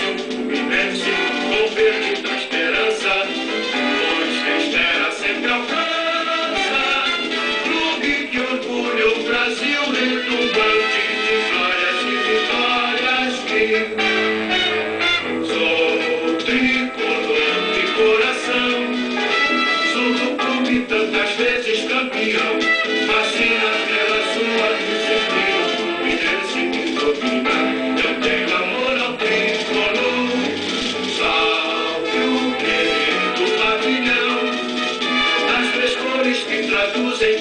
o Fluminense, com verde da esperança, pois quem espera sempre alcança. Clube que orgulha o Brasil, retumbante de glórias e vitórias mil. Sou tricolor de coração, sou do clube tantas vezes campeão, fascina pela sua disciplina, o Fluminense me domina. Eu tenho amor ao tricolor, salve o querido pavilhão, as três cores que traduzem